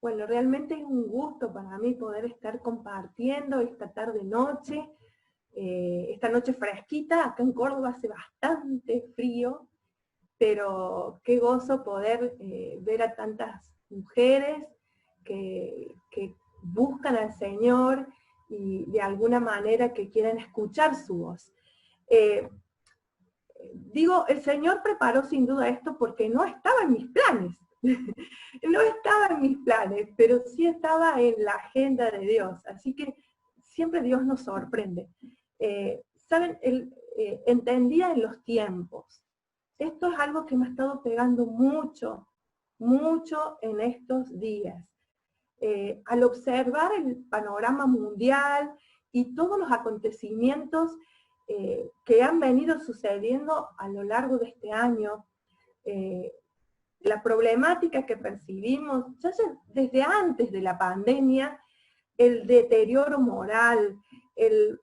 Bueno, realmente es un gusto para mí poder estar compartiendo esta tarde-noche, esta noche fresquita. Acá en Córdoba hace bastante frío, pero qué gozo poder ver a tantas mujeres que buscan al Señor y de alguna manera que quieren escuchar su voz. Digo, el Señor preparó sin duda esto porque no estaba en mis planes. No estaba en mis planes, pero sí estaba en la agenda de Dios. Así que siempre Dios nos sorprende. ¿Saben? Entendía en los tiempos. Esto es algo que me ha estado pegando mucho, mucho en estos días. Al observar el panorama mundial y todos los acontecimientos que han venido sucediendo a lo largo de este año, la problemática que percibimos ya desde antes de la pandemia, el deterioro moral,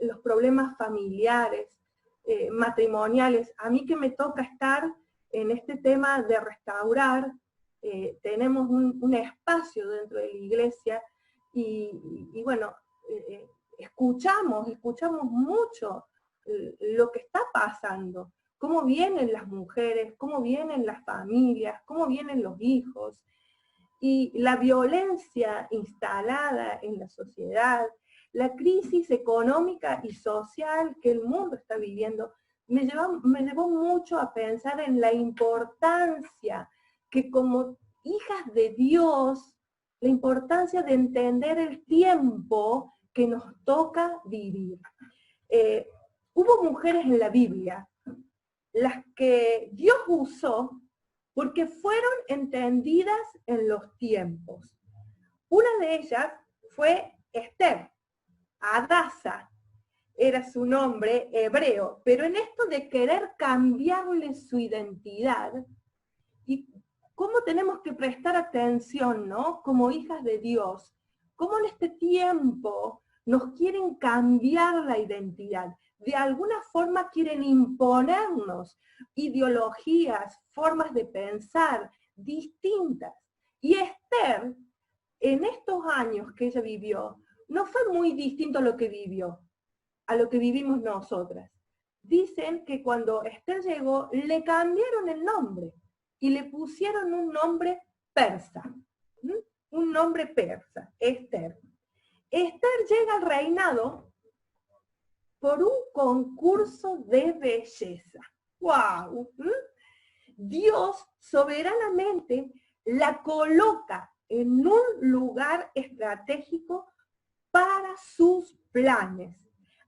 los problemas familiares, matrimoniales. A mí que me toca estar en este tema de restaurar, tenemos un espacio dentro de la iglesia y bueno, escuchamos mucho lo que está pasando, cómo vienen las mujeres, cómo vienen las familias, cómo vienen los hijos, y la violencia instalada en la sociedad, la crisis económica y social que el mundo está viviendo, me llevó mucho a pensar en la importancia que como hijas de Dios, la importancia de entender el tiempo que nos toca vivir. Hubo mujeres en la Biblia, las que Dios usó porque fueron entendidas en los tiempos. Una de ellas fue Esther, Hadasa, era su nombre hebreo, pero en esto de querer cambiarle su identidad, y cómo tenemos que prestar atención, ¿no? Como hijas de Dios, cómo en este tiempo nos quieren cambiar la identidad, de alguna forma quieren imponernos ideologías, formas de pensar distintas. Y Esther, en estos años que ella vivió, no fue muy distinto a lo que vivió, a lo que vivimos nosotras. Dicen que cuando Esther llegó, le cambiaron el nombre y le pusieron un nombre persa. Un nombre persa, Esther. Esther llega al reinado por un concurso de belleza. ¡Wow! Dios soberanamente la coloca en un lugar estratégico para sus planes.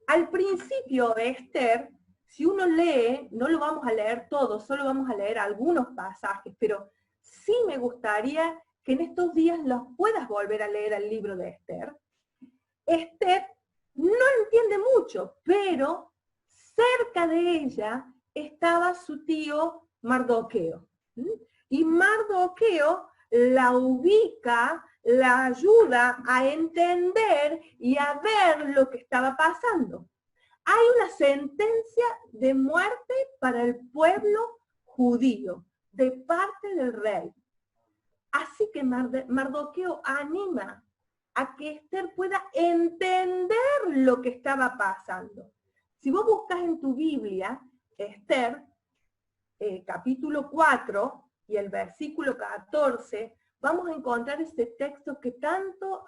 Al principio de Esther, si uno lee, no lo vamos a leer todo, solo vamos a leer algunos pasajes, pero sí me gustaría que en estos días los puedas volver a leer el libro de Esther. Esther no entiende mucho, pero cerca de ella estaba su tío Mardoqueo. Y Mardoqueo la ubica, la ayuda a entender y a ver lo que estaba pasando. Hay una sentencia de muerte para el pueblo judío de parte del rey. Así que Mardoqueo anima a que Esther pueda entender lo que estaba pasando. Si vos buscas en tu Biblia, Esther, capítulo 4 y el versículo 14, vamos a encontrar este texto que tanto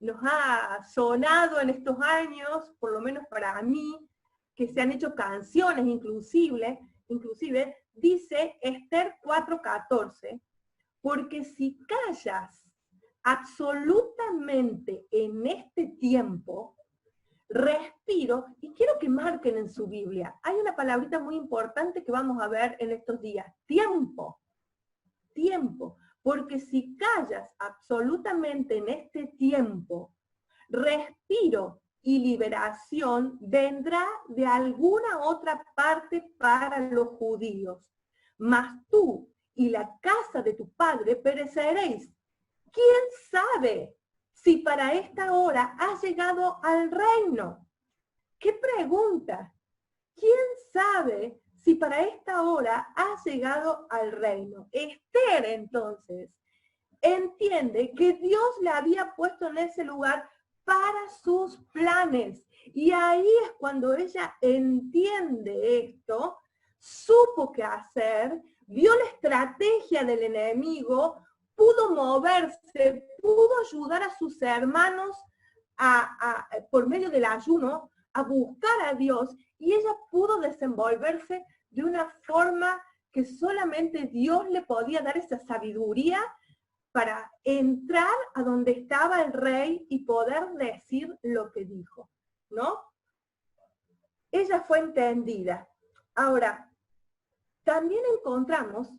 nos ha sonado en estos años, por lo menos para mí, que se han hecho canciones inclusive dice Esther 4:14, porque si callas absolutamente en este tiempo, respiro, y quiero que marquen en su Biblia, hay una palabrita muy importante que vamos a ver en estos días, tiempo, tiempo, porque si callas absolutamente en este tiempo, respiro y liberación vendrá de alguna otra parte para los judíos, mas tú y la casa de tu padre pereceréis. ¿Quién sabe si para esta hora has llegado al reino? ¿Qué pregunta? ¿Quién sabe si para esta hora has llegado al reino? Esther, entonces, entiende que Dios le había puesto en ese lugar para sus planes. Y ahí es cuando ella entiende esto, supo qué hacer, vio la estrategia del enemigo, pudo moverse, pudo ayudar a sus hermanos por medio del ayuno a buscar a Dios, y ella pudo desenvolverse de una forma que solamente Dios le podía dar esa sabiduría para entrar a donde estaba el rey y poder decir lo que dijo, ¿no? Ella fue entendida. Ahora, también encontramos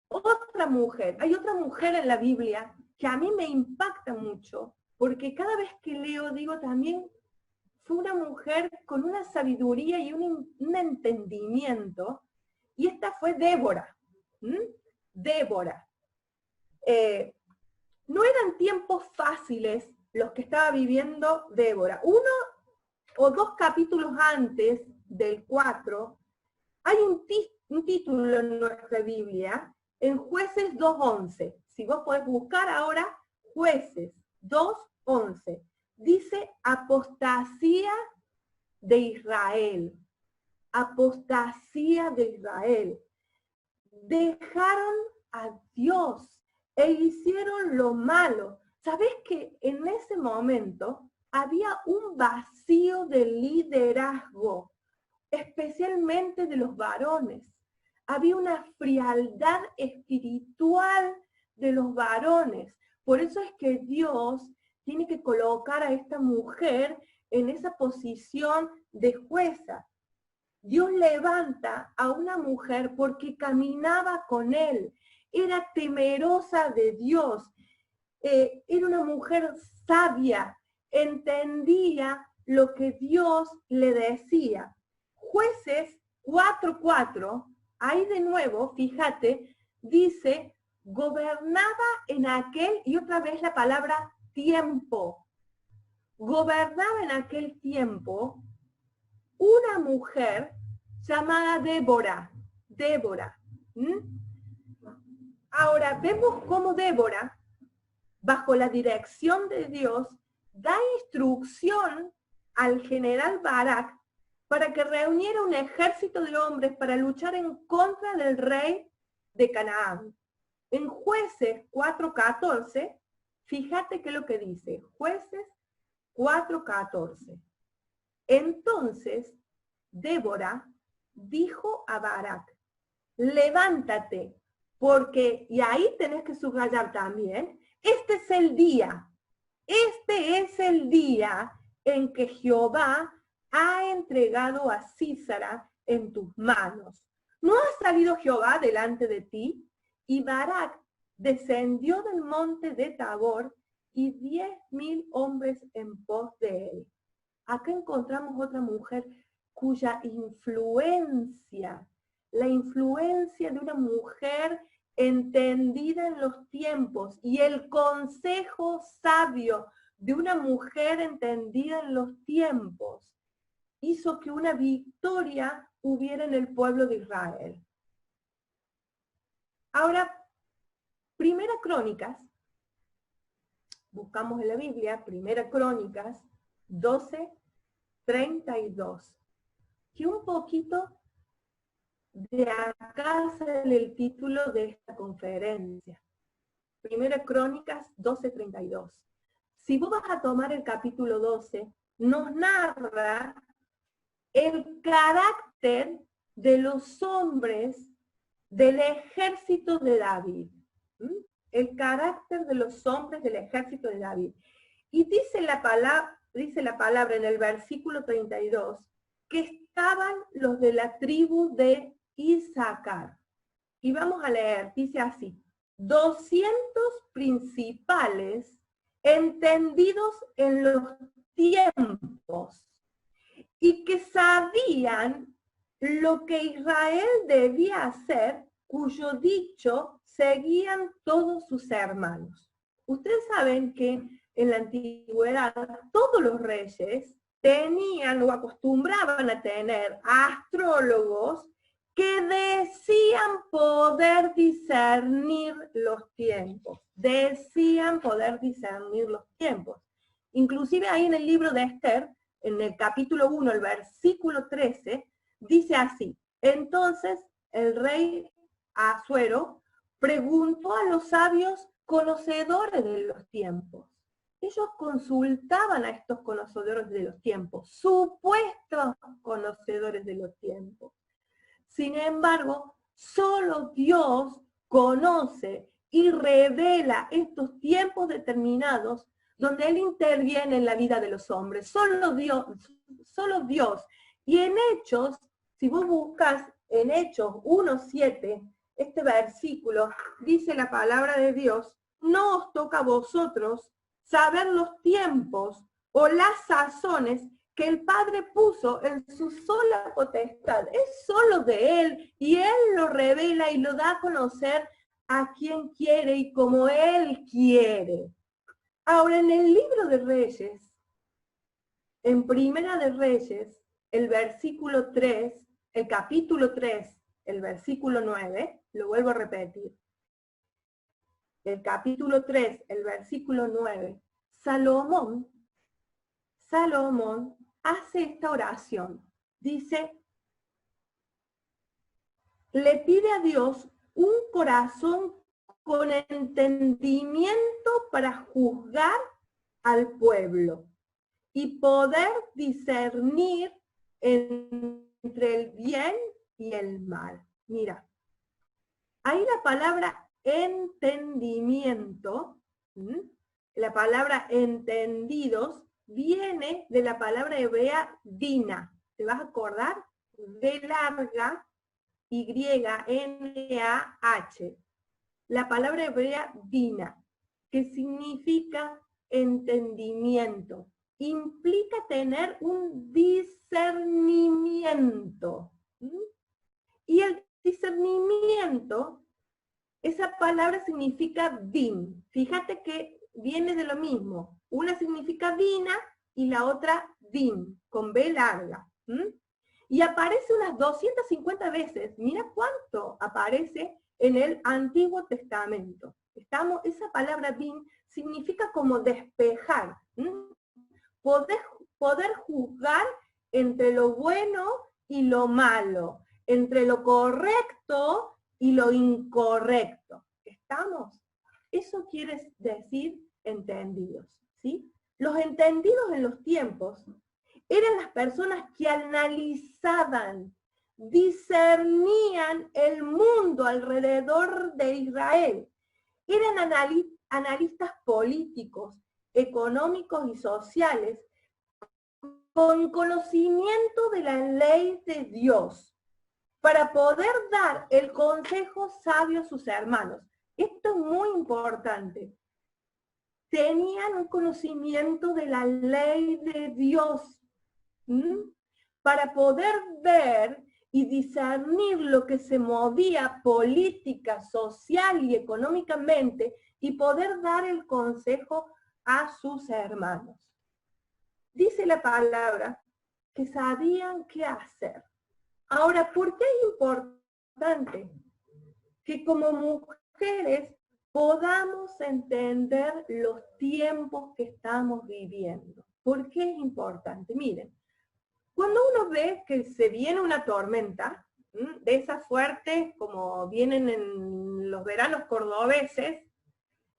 otra mujer. Hay otra mujer en la Biblia que a mí me impacta mucho, porque cada vez que leo digo también, fue una mujer con una sabiduría y un entendimiento, y esta fue Débora. Débora. No eran tiempos fáciles los que estaba viviendo Débora. 1 o 2 capítulos antes del 4, hay un título en nuestra Biblia, en Jueces 2:11. Si vos podés buscar ahora, Jueces 2:11. Dice apostasía de Israel. Apostasía de Israel. Dejaron a Dios e hicieron lo malo. ¿Sabés que en ese momento había un vacío de liderazgo, especialmente de los varones? Había una frialdad espiritual de los varones. Por eso es que Dios tiene que colocar a esta mujer en esa posición de jueza. Dios levanta a una mujer porque caminaba con él, era temerosa de Dios, era una mujer sabia, entendía lo que Dios le decía. Jueces 4:4, ahí de nuevo, fíjate, dice, gobernaba en aquel, y otra vez la palabra tiempo, gobernaba en aquel tiempo una mujer llamada Débora. Débora. Ahora, vemos cómo Débora, bajo la dirección de Dios, da instrucción al general Barak para que reuniera un ejército de hombres para luchar en contra del rey de Canaán. En Jueces 4:14, fíjate qué es lo que dice. Jueces 4:14. Entonces, Débora dijo a Barak, levántate, porque, y ahí tenés que subrayar también, este es el día en que Jehová ha entregado a Sísara en tus manos. ¿No ha salido Jehová delante de ti? Y Barak descendió del monte de Tabor y 10,000 hombres en pos de él. Acá encontramos otra mujer cuya influencia, la influencia de una mujer entendida en los tiempos y el consejo sabio de una mujer entendida en los tiempos, hizo que una victoria hubiera en el pueblo de Israel. Ahora, Primera Crónicas, buscamos en la Biblia, Primera Crónicas 12:32, que un poquito de acá sale el título de esta conferencia. Primera Crónicas 12:32. Si vos vas a tomar el capítulo 12, nos narra el carácter de los hombres del ejército de David. El carácter de los hombres del ejército de David. Y dice la palabra en el versículo 32, que estaban los de la tribu de Isaacar. Y vamos a leer, dice así, 200 principales entendidos en los tiempos y que sabían lo que Israel debía hacer, cuyo dicho seguían todos sus hermanos. Ustedes saben que en la antigüedad todos los reyes tenían o acostumbraban a tener astrólogos que decían poder discernir los tiempos. decían poder discernir los tiempos. Inclusive ahí en el libro de Esther, en el capítulo 1, el versículo 13, dice así: entonces el rey Asuero preguntó a los sabios conocedores de los tiempos. Ellos consultaban a estos conocedores de los tiempos, supuestos conocedores de los tiempos. Sin embargo, solo Dios conoce y revela estos tiempos determinados donde Él interviene en la vida de los hombres. Solo Dios, solo Dios. Y en Hechos, si vos buscas en Hechos 1:7, este versículo, dice la palabra de Dios: no os toca a vosotros saber los tiempos o las sazones que el Padre puso en su sola potestad. Es solo de Él, y Él lo revela y lo da a conocer a quien quiere y como Él quiere. Ahora, en el libro de Reyes, en Primera de Reyes, el versículo 3, el capítulo 3, el versículo 9, lo vuelvo a repetir. El capítulo 3, el versículo 9, Salomón hace esta oración. Dice, le pide a Dios un corazón con entendimiento para juzgar al pueblo y poder discernir entre el bien y el mal. Mira, ahí la palabra entendimiento, la palabra entendidos, viene de la palabra hebrea dina. ¿Te vas a acordar? D larga, Y-N-A-H. La palabra hebrea dina, que significa entendimiento. Implica tener un discernimiento. Y el discernimiento, esa palabra significa din. Fíjate que viene de lo mismo. Una significa dina y la otra din, con B larga. Y aparece unas 250 veces. Mira cuánto aparece en el Antiguo Testamento. Esa palabra din significa como despejar. Poder juzgar entre lo bueno y lo malo, entre lo correcto y lo incorrecto. ¿Estamos? Eso quiere decir entendidos, ¿sí? Los entendidos en los tiempos eran las personas que analizaban, discernían el mundo alrededor de Israel. Eran analistas políticos, económicos y sociales, con conocimiento de la ley de Dios, para poder dar el consejo sabio a sus hermanos. Esto es muy importante. Tenían un conocimiento de la ley de Dios, para poder ver y discernir lo que se movía política, social y económicamente, y poder dar el consejo a sus hermanos. Dice la palabra que sabían qué hacer. Ahora, ¿por qué es importante que como mujeres podamos entender los tiempos que estamos viviendo? ¿Por qué es importante? Miren, cuando uno ve que se viene una tormenta, de esas fuertes como vienen en los veranos cordobeses,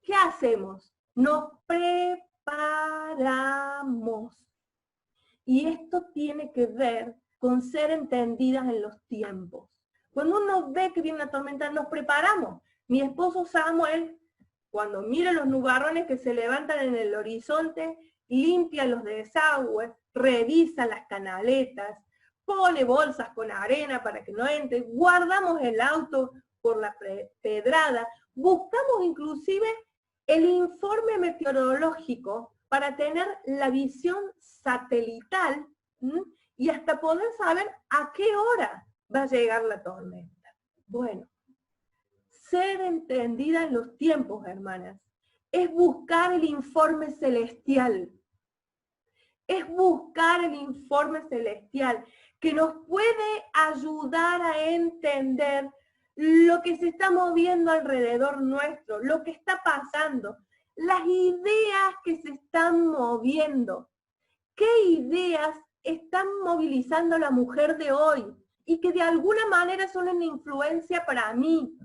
¿qué hacemos? Nos preparamos. Y esto tiene que ver con ser entendidas en los tiempos. Cuando uno ve que viene una tormenta, nos preparamos. Mi esposo Samuel, cuando mira los nubarrones que se levantan en el horizonte, limpia los desagües, revisa las canaletas, pone bolsas con arena para que no entre, guardamos el auto por la pedrada, buscamos inclusive el informe meteorológico para tener la visión satelital y hasta poder saber a qué hora va a llegar la tormenta. Bueno, ser entendida en los tiempos, hermanas, es buscar el informe celestial. Es buscar el informe celestial que nos puede ayudar a entender lo que se está moviendo alrededor nuestro, lo que está pasando, las ideas que se están moviendo. ¿Qué ideas están movilizando a la mujer de hoy? Y que de alguna manera son una influencia para mí.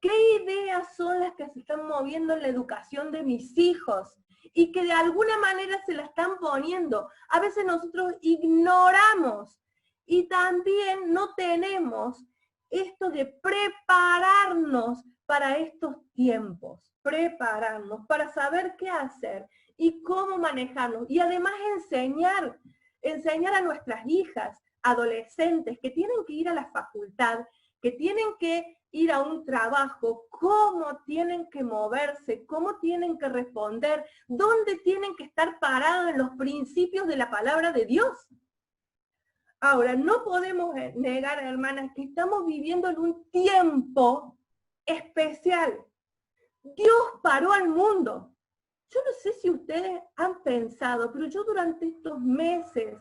¿Qué ideas son las que se están moviendo en la educación de mis hijos? Y que de alguna manera se la están poniendo. A veces nosotros ignoramos y también no tenemos esto de prepararnos para estos tiempos. Prepararnos para saber qué hacer y cómo manejarnos. Y además enseñar a nuestras hijas, adolescentes, que tienen que ir a la facultad, que tienen que ir a un trabajo, cómo tienen que moverse, cómo tienen que responder, dónde tienen que estar parados en los principios de la palabra de Dios. Ahora, no podemos negar, hermanas, que estamos viviendo en un tiempo especial. Dios paró al mundo. Yo no sé si ustedes han pensado, pero yo durante estos meses,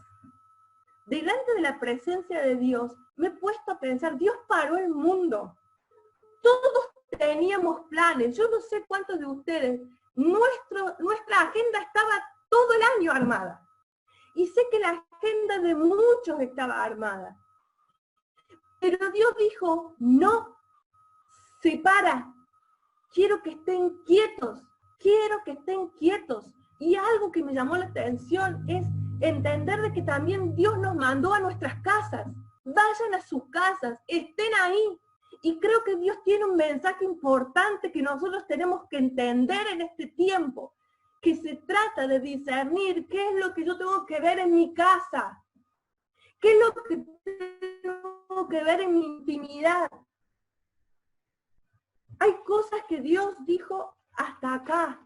delante de la presencia de Dios, me he puesto a pensar, Dios paró el mundo. Todos teníamos planes, yo no sé cuántos de ustedes, nuestra agenda estaba todo el año armada. Y sé que la agenda de muchos estaba armada. Pero Dios dijo, no, separa, quiero que estén quietos, quiero que estén quietos. Y algo que me llamó la atención es entender de que también Dios nos mandó a nuestras casas. Vayan a sus casas, estén ahí. Y creo que Dios tiene un mensaje importante que nosotros tenemos que entender en este tiempo, que se trata de discernir qué es lo que yo tengo que ver en mi casa, qué es lo que tengo que ver en mi intimidad. Hay cosas que Dios dijo hasta acá,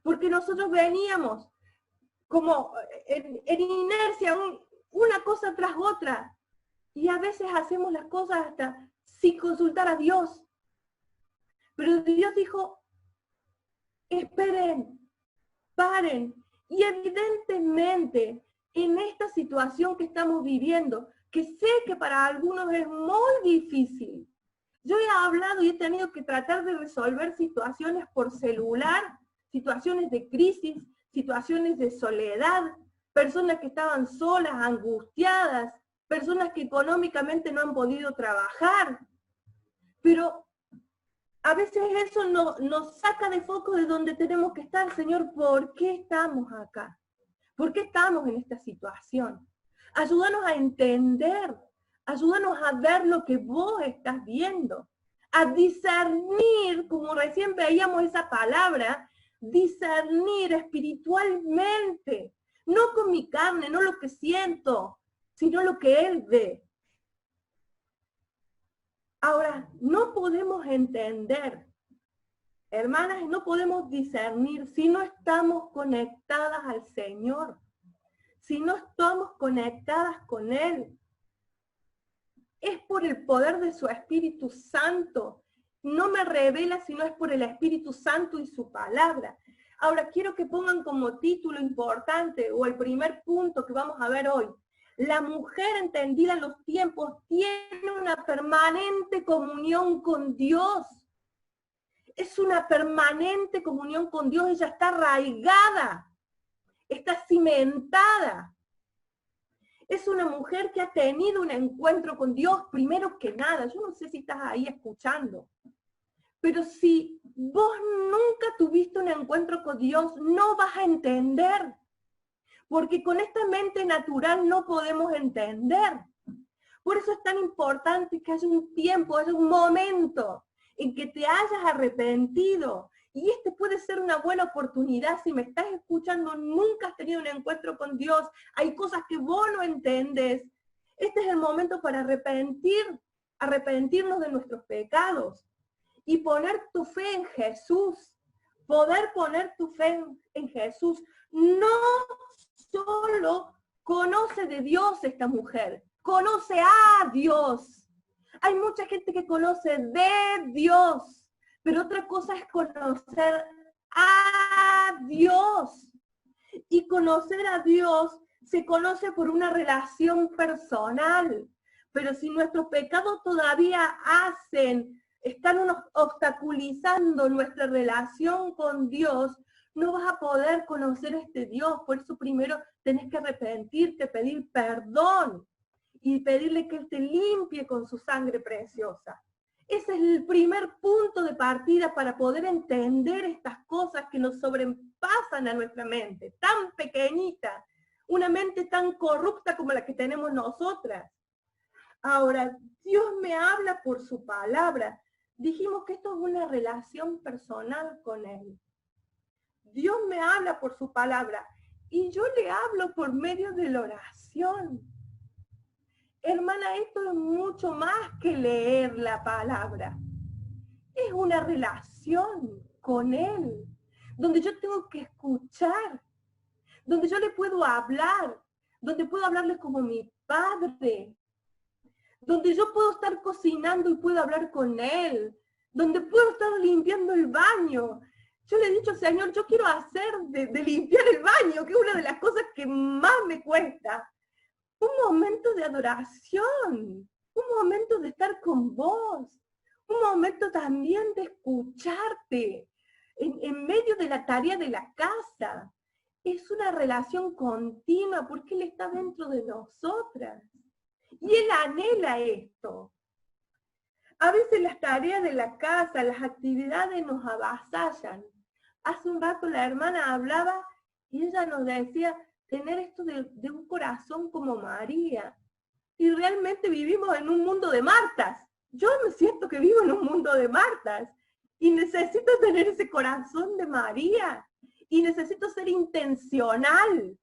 porque nosotros veníamos como en inercia, una cosa tras otra, y a veces hacemos las cosas hasta sin consultar a Dios. Pero Dios dijo, esperen, paren, y evidentemente en esta situación que estamos viviendo, que sé que para algunos es muy difícil, yo he hablado y he tenido que tratar de resolver situaciones por celular, situaciones de crisis, situaciones de soledad, personas que estaban solas, angustiadas, personas que económicamente no han podido trabajar. Pero a veces eso nos saca de foco de donde tenemos que estar. Señor, ¿por qué estamos acá? ¿Por qué estamos en esta situación? Ayúdanos a entender, ayúdanos a ver lo que vos estás viendo, a discernir, como recién veíamos esa palabra, discernir espiritualmente, no con mi carne, no lo que siento, sino lo que Él ve. Ahora, no podemos entender, hermanas, no podemos discernir si no estamos conectadas al Señor, si no estamos conectadas con Él. Es por el poder de su Espíritu Santo. No me revela si no es por el Espíritu Santo y su palabra. Ahora quiero que pongan como título importante, o el primer punto que vamos a ver hoy, la mujer entendida en los tiempos tiene una permanente comunión con Dios. Es una permanente comunión con Dios, ella está arraigada, está cimentada. Es una mujer que ha tenido un encuentro con Dios primero que nada. Yo no sé si estás ahí escuchando, pero si vos nunca tuviste un encuentro con Dios, no vas a entender. Porque con esta mente natural no podemos entender. Por eso es tan importante que haya un tiempo, haya un momento en que te hayas arrepentido. Y este puede ser una buena oportunidad. Si me estás escuchando, nunca has tenido un encuentro con Dios, hay cosas que vos no entiendes. Este es el momento para arrepentirnos de nuestros pecados y poner tu fe en Jesús. Poder poner tu fe en Jesús. No solo conoce de Dios esta mujer, conoce a Dios. Hay mucha gente que conoce de Dios, pero otra cosa es conocer a Dios. Y conocer a Dios se conoce por una relación personal, Pero si nuestros pecados todavía están obstaculizando nuestra relación con Dios, no vas a poder conocer a este Dios. Por eso primero tenés que arrepentirte, pedir perdón y pedirle que Él te limpie con su sangre preciosa. Ese es el primer punto de partida para poder entender estas cosas que nos sobrepasan a nuestra mente, tan pequeñita, una mente tan corrupta como la que tenemos nosotras. Ahora, Dios me habla por su palabra. Dijimos que esto es una relación personal con Él. Dios me habla por su palabra y yo le hablo por medio de la oración. Hermana, esto es mucho más que leer la palabra. Es una relación con Él, donde yo tengo que escuchar, donde yo le puedo hablar, donde puedo hablarle como mi padre, donde yo puedo estar cocinando y puedo hablar con Él, donde puedo estar limpiando el baño. Yo le he dicho, Señor, yo quiero hacer de limpiar el baño, que es una de las cosas que más me cuesta. Un momento de adoración, un momento de estar con vos, un momento también de escucharte en medio de la tarea de la casa. Es una relación continua porque Él está dentro de nosotras. Y Él anhela esto. A veces las tareas de la casa, las actividades nos avasallan. Hace un rato la hermana hablaba y ella nos decía tener esto de un corazón como María. Y realmente vivimos en un mundo de Martas. Yo me siento que vivo en un mundo de Martas. Y necesito tener ese corazón de María. Y necesito ser intencional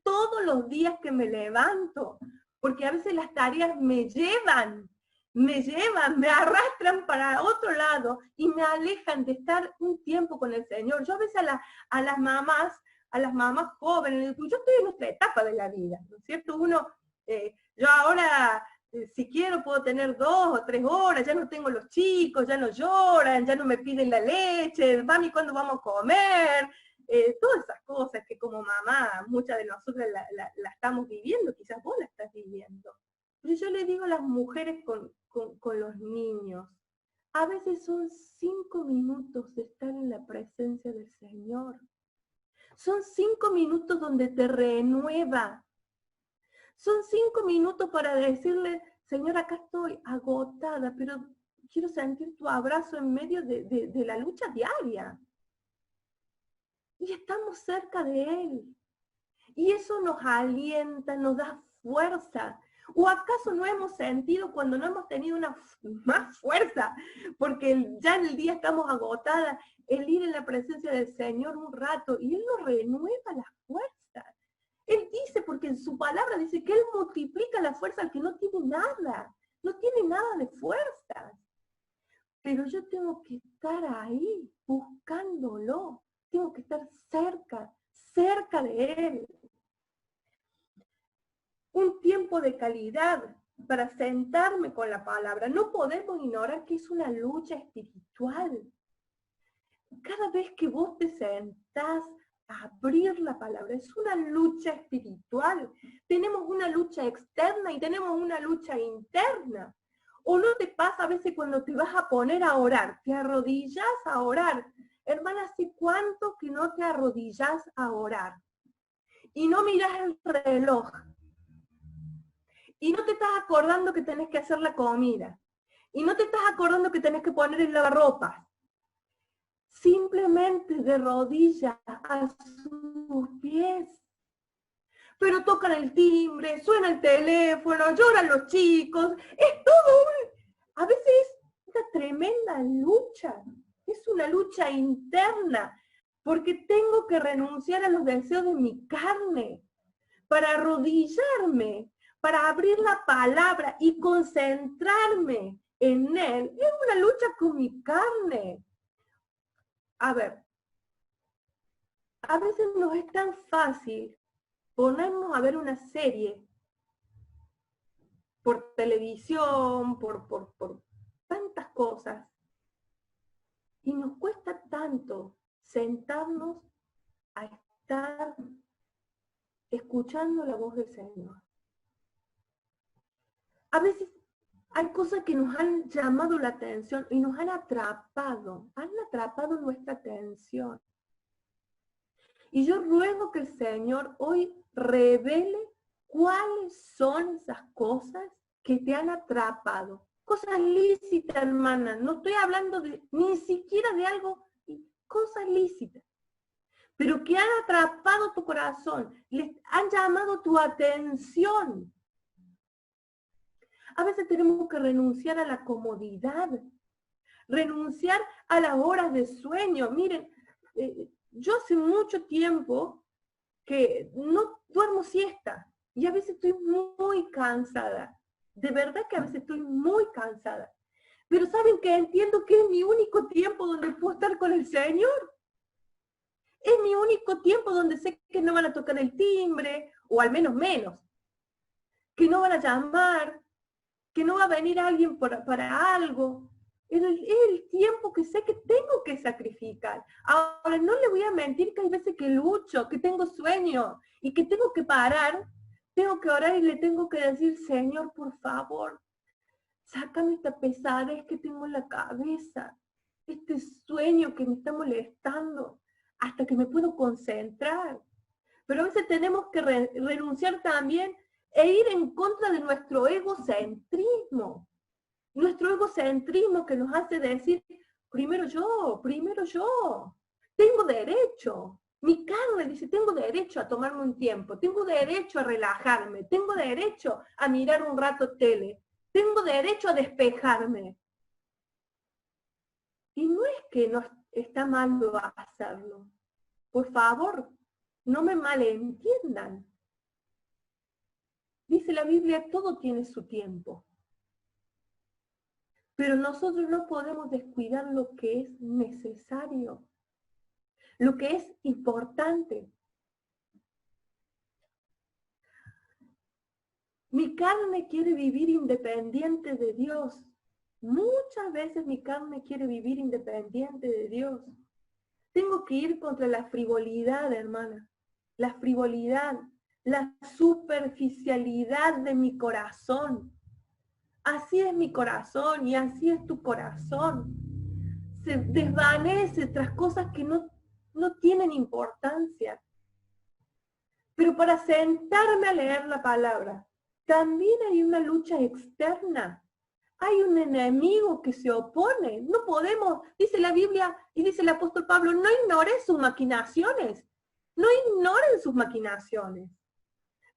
todos los días que me levanto. Porque a veces las tareas me arrastran para otro lado y me alejan de estar un tiempo con el Señor. Yo a veces a las mamás jóvenes, yo estoy en otra etapa de la vida, ¿no es cierto? Yo ahora, si quiero, puedo tener 2 o 3 horas, ya no tengo los chicos, ya no lloran, ya no me piden la leche, mami, ¿cuándo vamos a comer? Todas esas cosas que como mamá, muchas de nosotras la estamos viviendo, quizás vos la estás viviendo. Pero yo le digo a las mujeres con los niños, a veces son 5 minutos de estar en la presencia del Señor. Son 5 minutos donde te renueva. Son 5 minutos para decirle, Señor, acá estoy agotada, pero quiero sentir tu abrazo en medio de la lucha diaria. Y estamos cerca de Él. Y eso nos alienta, nos da fuerza. ¿O acaso no hemos sentido cuando no hemos tenido más fuerza? Porque ya en el día estamos agotadas, el ir en la presencia del Señor un rato, y Él nos renueva las fuerzas. Él dice, porque en su palabra dice que Él multiplica la fuerza al que no tiene nada de fuerzas. Pero yo tengo que estar ahí, buscándolo. Tengo que estar cerca de Él. Un tiempo de calidad para sentarme con la palabra. No podemos ignorar que es una lucha espiritual. Cada vez que vos te sentás a abrir la palabra, es una lucha espiritual. Tenemos una lucha externa y tenemos una lucha interna. ¿O no te pasa a veces cuando te vas a poner a orar, te arrodillas a orar? Hermana, ¿hace cuánto que no te arrodillas a orar? Y no miras el reloj. Y no te estás acordando que tenés que hacer la comida. Y no te estás acordando que tenés que poner el lavarropas. Simplemente de rodillas a sus pies. Pero tocan el timbre, suena el teléfono, lloran los chicos. Es todo a veces es una tremenda lucha. Es una lucha interna. Porque tengo que renunciar a los deseos de mi carne. Para arrodillarme, para abrir la palabra y concentrarme en Él. Es una lucha con mi carne. A ver, a veces nos es tan fácil ponernos a ver una serie por televisión, por tantas cosas, y nos cuesta tanto sentarnos a estar escuchando la voz del Señor. A veces hay cosas que nos han llamado la atención y nos han atrapado nuestra atención. Y yo ruego que el Señor hoy revele cuáles son esas cosas que te han atrapado. Cosas lícitas, hermana. No estoy hablando ni siquiera de algo, cosas lícitas. Pero que han atrapado tu corazón, les han llamado tu atención. A veces tenemos que renunciar a la comodidad, renunciar a las horas de sueño. Miren, yo hace mucho tiempo que no duermo siesta y a veces estoy muy cansada. De verdad que a veces estoy muy cansada. Pero ¿saben qué? Entiendo que es mi único tiempo donde puedo estar con el Señor. Es mi único tiempo donde sé que no van a tocar el timbre, o al menos, que no van a llamar, que no va a venir alguien para algo. Es el tiempo que sé que tengo que sacrificar. Ahora, no le voy a mentir que hay veces que lucho, que tengo sueño y que tengo que parar, tengo que orar y le tengo que decir, Señor, por favor, sácame esta pesadez que tengo en la cabeza, este sueño que me está molestando, hasta que me puedo concentrar. Pero a veces tenemos que renunciar también e ir en contra de nuestro egocentrismo. Nuestro egocentrismo que nos hace decir, primero yo, tengo derecho. Mi carne dice, tengo derecho a tomarme un tiempo, tengo derecho a relajarme, tengo derecho a mirar un rato tele, tengo derecho a despejarme. Y no es que no está mal hacerlo. Por favor, no me malentiendan. Dice la Biblia, todo tiene su tiempo. Pero nosotros no podemos descuidar lo que es necesario, lo que es importante. Mi carne quiere vivir independiente de Dios. Muchas veces mi carne quiere vivir independiente de Dios. Tengo que ir contra la frivolidad, hermana. La frivolidad, la superficialidad de mi corazón. Así es mi corazón y así es tu corazón. Se desvanece tras cosas que no tienen importancia. Pero para sentarme a leer la palabra, también hay una lucha externa. Hay un enemigo que se opone. No podemos, dice la Biblia y dice el apóstol Pablo, no ignoren sus maquinaciones. No ignoren sus maquinaciones.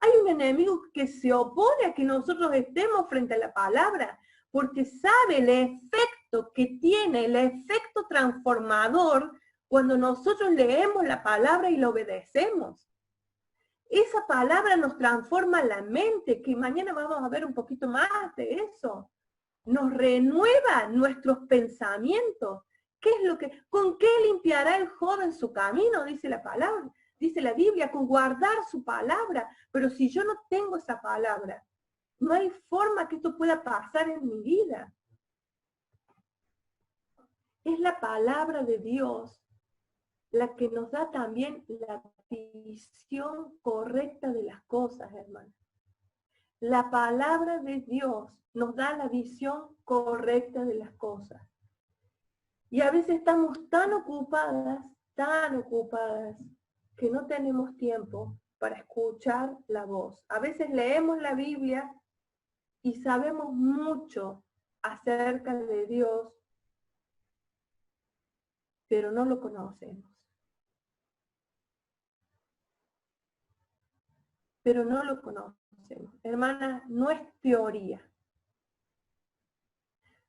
Hay un enemigo que se opone a que nosotros estemos frente a la palabra, porque sabe el efecto que tiene, el efecto transformador cuando nosotros leemos la palabra y la obedecemos. Esa palabra nos transforma la mente, que mañana vamos a ver un poquito más de eso. Nos renueva nuestros pensamientos. ¿Con qué limpiará el joven su camino? Dice la palabra, dice la Biblia, con guardar su palabra. Pero si yo no tengo esa palabra, no hay forma que esto pueda pasar en mi vida. Es la palabra de Dios la que nos da también la visión correcta de las cosas, hermano. La palabra de Dios nos da la visión correcta de las cosas. Y a veces estamos tan ocupadas, que no tenemos tiempo para escuchar la voz. A veces leemos la Biblia y sabemos mucho acerca de Dios, pero no lo conocemos. Pero no lo conocemos. Hermana, no es teoría.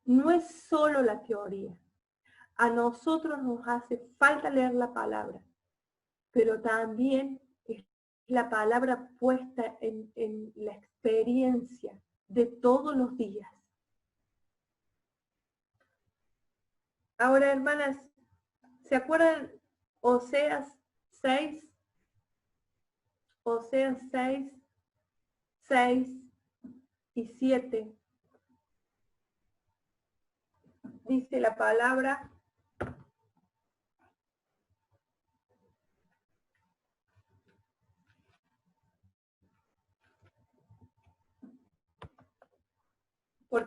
No es solo la teoría. A nosotros nos hace falta leer la palabra, pero también es la palabra puesta en la experiencia de todos los días. Ahora, hermanas, ¿se acuerdan Oseas 6? Oseas 6, 6 y 7. Dice la palabra: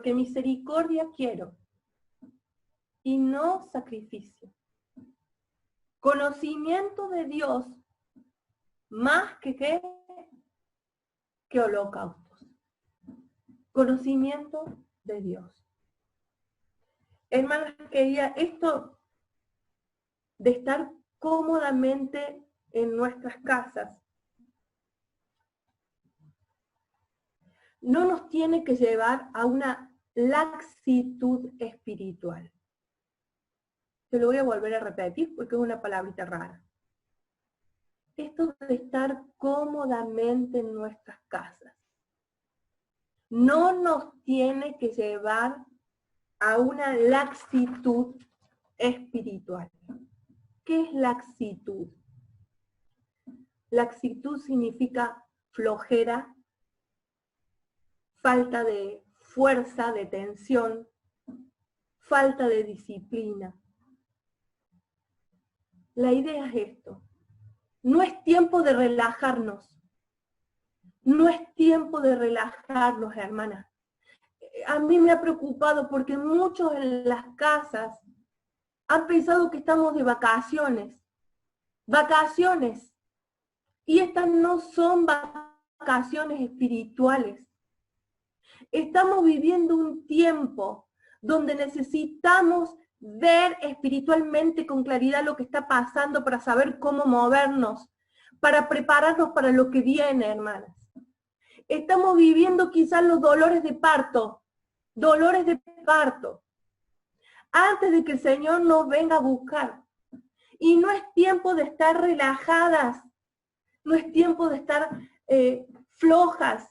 porque misericordia quiero, y no sacrificio. Conocimiento de Dios, más que holocaustos. Conocimiento de Dios. Hermanos, quería esto de estar cómodamente en nuestras casas, no nos tiene que llevar a una laxitud espiritual. Te lo voy a volver a repetir porque es una palabrita rara. Esto de estar cómodamente en nuestras casas no nos tiene que llevar a una laxitud espiritual. ¿Qué es laxitud? Laxitud significa flojera, falta de fuerza, de tensión, falta de disciplina. La idea es esto. No es tiempo de relajarnos. No es tiempo de relajarnos, hermanas. A mí me ha preocupado porque muchos en las casas han pensado que estamos de vacaciones. Vacaciones. Y estas no son vacaciones espirituales. Estamos viviendo un tiempo donde necesitamos ver espiritualmente con claridad lo que está pasando para saber cómo movernos, para prepararnos para lo que viene, hermanas. Estamos viviendo quizás los dolores de parto, antes de que el Señor nos venga a buscar. Y no es tiempo de estar relajadas, no es tiempo de estar flojas.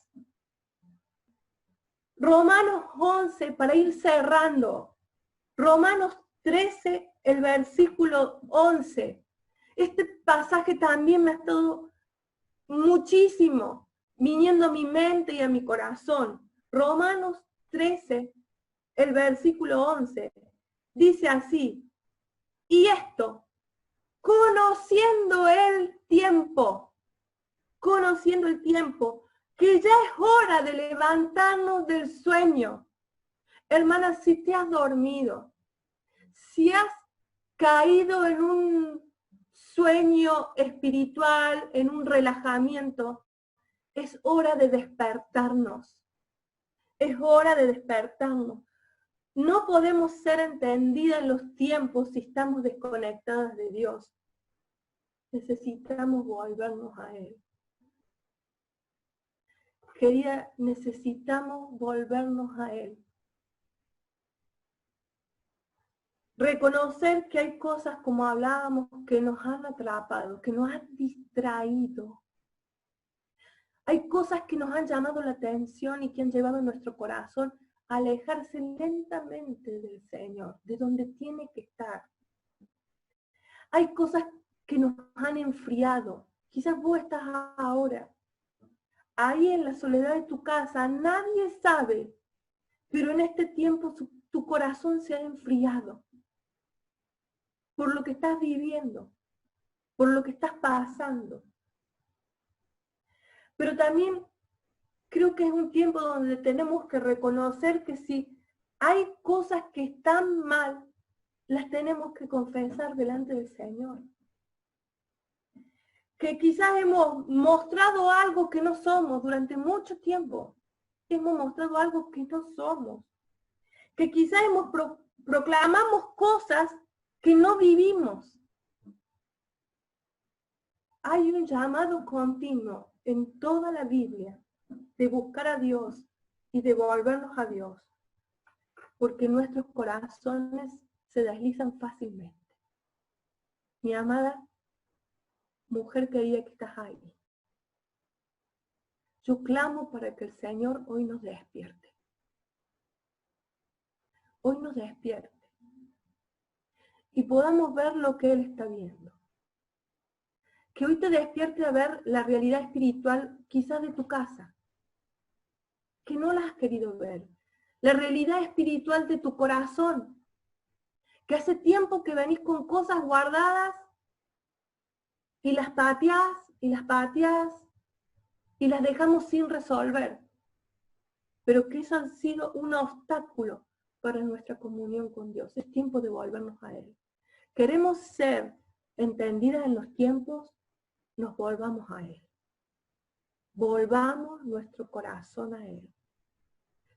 Romanos 11, para ir cerrando, Romanos 13, el versículo 11. Este pasaje también me ha estado muchísimo viniendo a mi mente y a mi corazón. Romanos 13, el versículo 11, dice así: y esto, conociendo el tiempo, que ya es hora de levantarnos del sueño. Hermana, si te has dormido, si has caído en un sueño espiritual, en un relajamiento, es hora de despertarnos. Es hora de despertarnos. No podemos ser entendidas en los tiempos si estamos desconectadas de Dios. Necesitamos volvernos a Él. Querida, necesitamos volvernos a Él. Reconocer que hay cosas, como hablábamos, que nos han atrapado, que nos han distraído. Hay cosas que nos han llamado la atención y que han llevado a nuestro corazón a alejarse lentamente del Señor, de donde tiene que estar. Hay cosas que nos han enfriado. Quizás vos estás ahora ahí en la soledad de tu casa, nadie sabe, pero en este tiempo tu corazón se ha enfriado por lo que estás viviendo, por lo que estás pasando. Pero también creo que es un tiempo donde tenemos que reconocer que si hay cosas que están mal, las tenemos que confesar delante del Señor. Que quizás hemos mostrado algo que no somos durante mucho tiempo. Hemos mostrado algo que no somos. Que quizás proclamamos cosas que no vivimos. Hay un llamado continuo en toda la Biblia de buscar a Dios y de volvernos a Dios, porque nuestros corazones se deslizan fácilmente. Mi amada mujer querida que estás ahí, yo clamo para que el Señor hoy nos despierte. Hoy nos despierte. Y podamos ver lo que Él está viendo. Que hoy te despierte a ver la realidad espiritual quizás de tu casa, que no la has querido ver. La realidad espiritual de tu corazón, que hace tiempo que venís con cosas guardadas y las pateás y las dejamos sin resolver. pero que eso ha sido un obstáculo para nuestra comunión con Dios. Es tiempo de volvernos a Él. Queremos ser entendidas en los tiempos, nos volvamos a Él. Volvamos nuestro corazón a Él.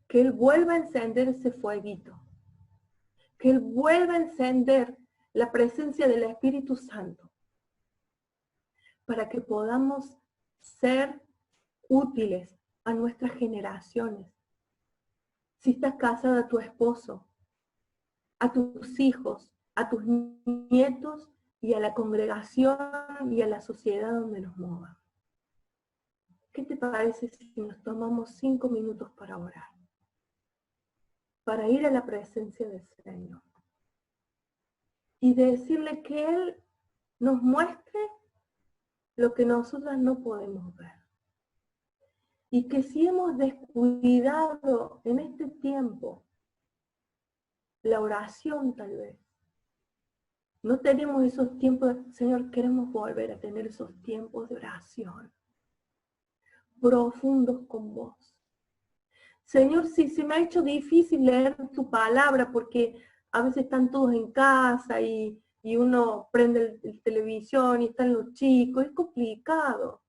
Que Él vuelva a encender ese fueguito. Que Él vuelva a encender la presencia del Espíritu Santo. Para que podamos ser útiles a nuestras generaciones. Si estás casada, a tu esposo, a tus hijos, a tus nietos y a la congregación y a la sociedad donde nos movamos. ¿Qué te parece si nos tomamos 5 minutos para orar? Para ir a la presencia del Señor. Y decirle que Él nos muestre lo que nosotras no podemos ver. Y que si hemos descuidado en este tiempo la oración tal vez, no tenemos esos tiempos, Señor, queremos volver a tener esos tiempos de oración profundos con vos. Señor, si se me ha hecho difícil leer tu palabra porque a veces están todos en casa y uno prende el televisión y están los chicos, es complicado.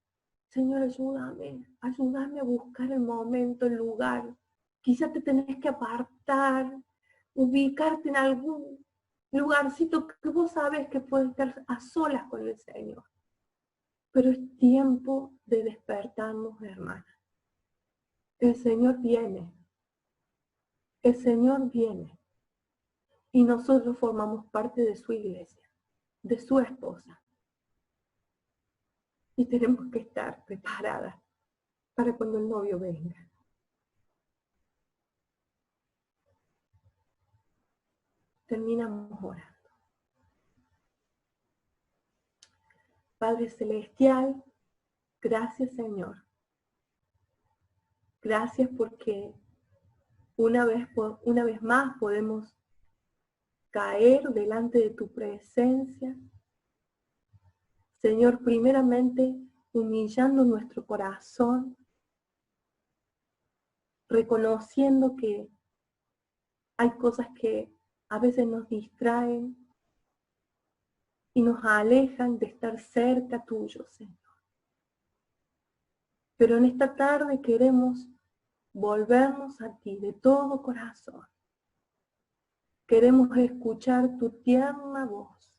Señor, ayúdame a buscar el momento, el lugar. Quizás te tenés que apartar, ubicarte en algún lugarcito que vos sabes que puedes estar a solas con el Señor. Pero es tiempo de despertarnos, hermanas. El Señor viene. El Señor viene. Y nosotros formamos parte de su iglesia, de su esposa. Y tenemos que estar preparadas para cuando el novio venga. Terminamos orando. Padre Celestial, gracias Señor. Gracias porque una vez más podemos caer delante de tu presencia. Señor, primeramente humillando nuestro corazón, reconociendo que hay cosas que a veces nos distraen y nos alejan de estar cerca tuyo, Señor. Pero en esta tarde queremos volvernos a ti de todo corazón. Queremos escuchar tu tierna voz.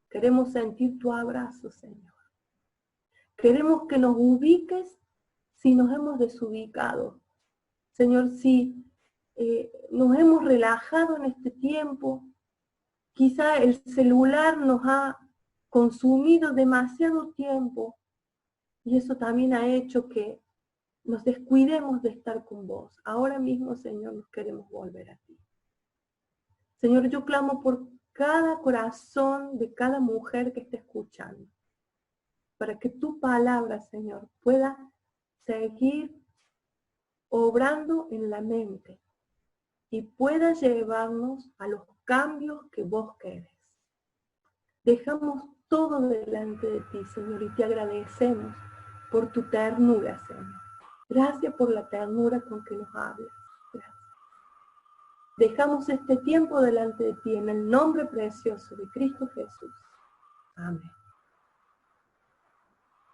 Queremos sentir tu abrazo, Señor. Queremos que nos ubiques si nos hemos desubicado. Señor, si nos hemos relajado en este tiempo, quizá el celular nos ha consumido demasiado tiempo y eso también ha hecho que nos descuidemos de estar con vos. Ahora mismo, Señor, nos queremos volver a ti. Señor, yo clamo por cada corazón de cada mujer que esté escuchando, para que tu palabra, Señor, pueda seguir obrando en la mente y pueda llevarnos a los cambios que vos querés. Dejamos todo delante de ti, Señor, y te agradecemos por tu ternura, Señor. Gracias por la ternura con que nos hablas. Gracias. Dejamos este tiempo delante de ti en el nombre precioso de Cristo Jesús. Amén.